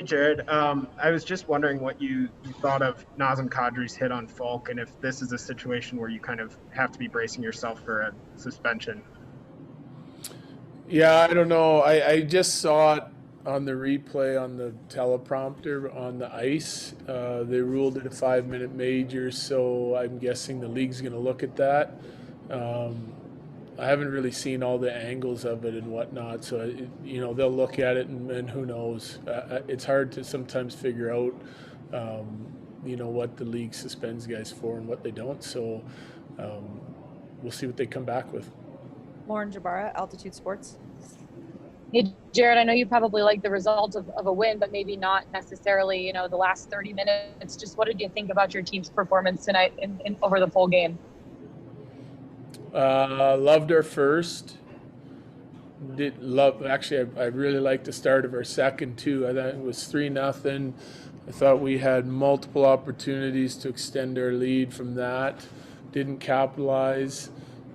Jared. I was just wondering what you thought of Nazem Kadri's hit on Faulk, and if this is a situation where you kind of have to be bracing yourself for a suspension. Yeah, I don't know. I just saw it on the replay on the teleprompter on the ice. They ruled it a 5 minute major, so I'm guessing the league's going to look at that. Um, I haven't really seen all the angles of it and whatnot, so they'll look at it and who knows. It's hard to sometimes figure out, what the league suspends guys for and what they don't. So um, we'll see what they come back with. Lauren Jabara, Altitude Sports. Hey, Jared, I know you probably like the result of a win, but maybe not necessarily, the last 30 minutes. Just what did you think about your team's performance tonight in over the full game? Loved our first. I really liked the start of our second too. I thought it was 3-0. I thought we had multiple opportunities to extend our lead from that. Didn't capitalize.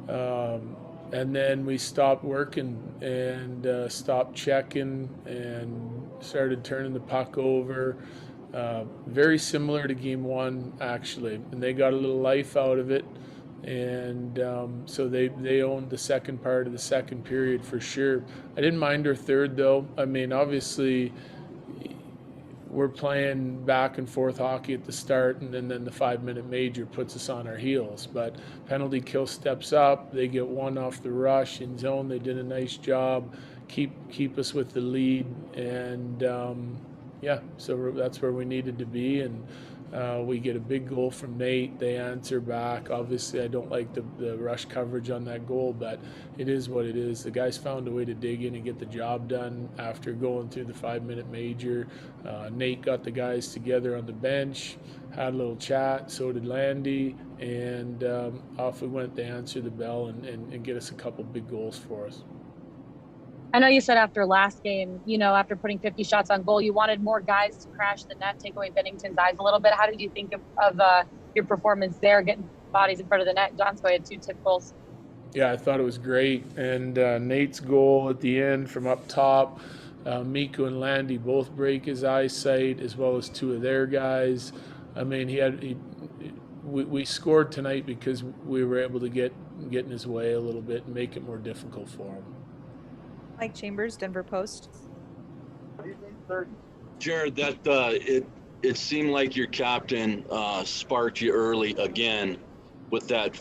And then we stopped working and stopped checking and started turning the puck over. Very similar to game one, actually. And they got a little life out of it. And so they owned the second part of the second period for sure. I didn't mind our third, though. I mean, obviously, we're playing back and forth hockey at the start, and then the 5 minute major puts us on our heels. But penalty kill steps up. They get one off the rush in zone. They did a nice job, keep us with the lead, and so that's where we needed to be. And we get a big goal from Nate. They answer back. Obviously, I don't like the rush coverage on that goal, but it is what it is. The guys found a way to dig in and get the job done after going through the 5 minute major. Nate got the guys together on the bench, had a little chat, so did Landy, and off we went to answer the bell and get us a couple big goals for us. I know you said after last game, after putting 50 shots on goal, you wanted more guys to crash the net, take away Bennington's eyes a little bit. How did you think of your performance there, getting bodies in front of the net? Donskoy had 2 tip goals. Yeah, I thought it was great. And Nate's goal at the end from up top, Mikko and Landy both break his eyesight, as well as 2 of their guys. I mean, we scored tonight because we were able to get in his way a little bit and make it more difficult for him. Mike Chambers, Denver Post. Jared, it seemed like your captain sparked you early again with that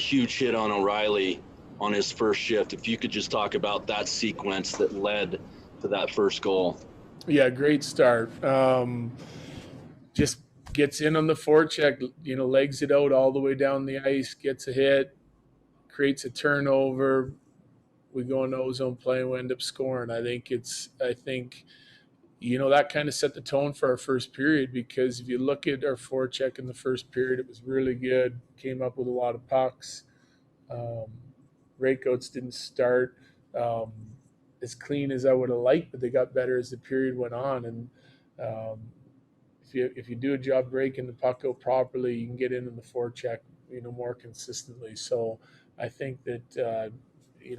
huge hit on O'Reilly on his first shift. If you could just talk about that sequence that led to that first goal. Yeah, great start. Just gets in on the forecheck, legs it out all the way down the ice, gets a hit, creates a turnover. We go into ozone play and we end up scoring. I think that kind of set the tone for our first period, because if you look at our forecheck in the first period, it was really good. Came up with a lot of pucks. Breakouts didn't start as clean as I would have liked, but they got better as the period went on. And if you do a job breaking the puck out properly, you can get in the forecheck, more consistently. So I think that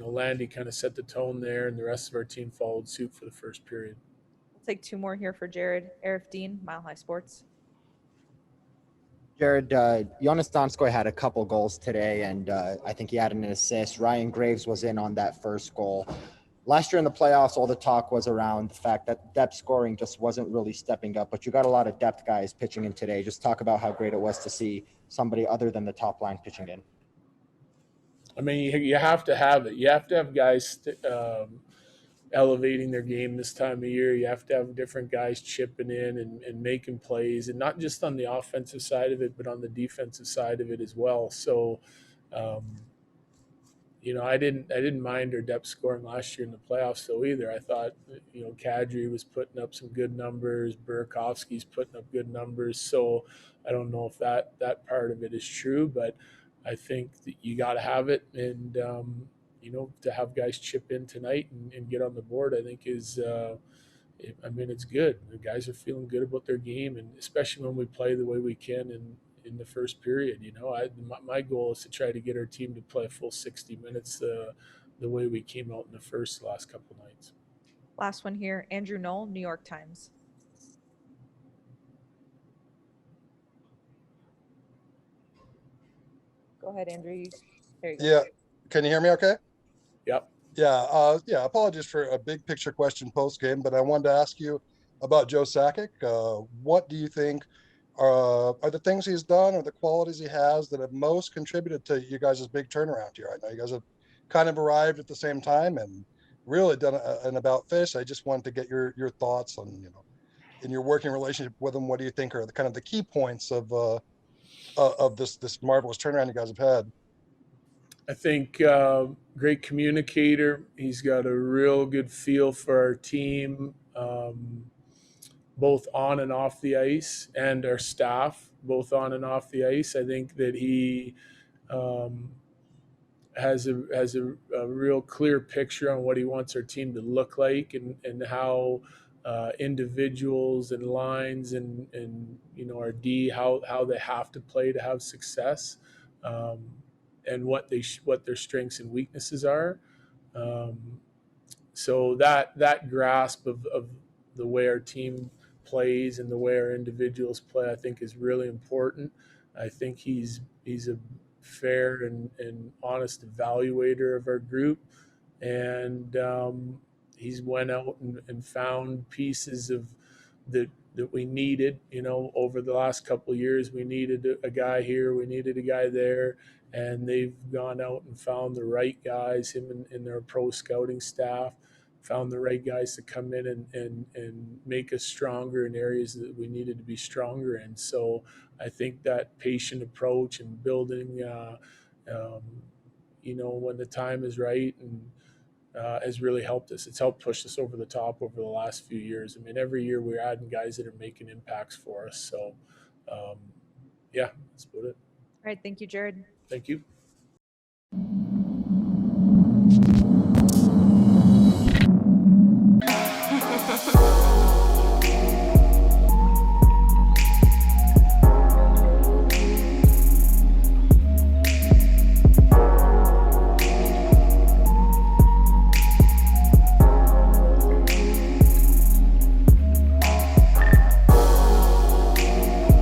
Landy kind of set the tone there, and the rest of our team followed suit for the first period. We'll take 2 more here for Jared. Arif Dean, Mile High Sports. Jared, Jonas Donskoy had a couple goals today, and I think he had an assist. Ryan Graves was in on that first goal. Last year in the playoffs, all the talk was around the fact that depth scoring just wasn't really stepping up, but you got a lot of depth guys pitching in today. Just talk about how great it was to see somebody other than the top line pitching in. I mean, you have to have it. You have to have guys elevating their game this time of year. You have to have different guys chipping in and making plays, and not just on the offensive side of it, but on the defensive side of it as well. So, I didn't mind our depth scoring last year in the playoffs though either. I thought, Kadri was putting up some good numbers. Burakovsky's putting up good numbers. So I don't know if that part of it is true, but I think that you got to have it. And, to have guys chip in tonight and get on the board, I think is, it's good. The guys are feeling good about their game, and especially when we play the way we can in the first period. My goal is to try to get our team to play a full 60 minutes the way we came out in the last couple of nights. Last one here, Andrew Knoll, New York Times. Go ahead, Andrew. There you go. Yeah. Can you hear me okay? Yep. Yeah. Apologies for a big picture question post game, but I wanted to ask you about Joe Sakic. What do you think are the things he's done or the qualities he has that have most contributed to you guys' big turnaround here? I know you guys have kind of arrived at the same time and really done an about face. I just wanted to get your thoughts on, in your working relationship with him, what do you think are the kind of the key points of this marvelous turnaround you guys have had? I think great communicator. He's got a real good feel for our team, both on and off the ice, and our staff, both on and off the ice. I think that he um, has a real clear picture on what he wants our team to look like, and how individuals and lines and our D, how they have to play to have success, and what their strengths and weaknesses are. So that grasp of the way our team plays and the way our individuals play, I think, is really important. I think he's a fair and honest evaluator of our group, and he's went out and found pieces of that we needed. Over the last couple of years, we needed a guy here, we needed a guy there, and they've gone out and found the right guys. Him and their pro scouting staff found the right guys to come in and make us stronger in areas that we needed to be stronger in. So I think that patient approach and building, when the time is right, and has really helped us. It's helped push us over the top over the last few years. I mean, every year we're adding guys that are making impacts for us. So, yeah, that's about it. All right. Thank you, Jared. Thank you.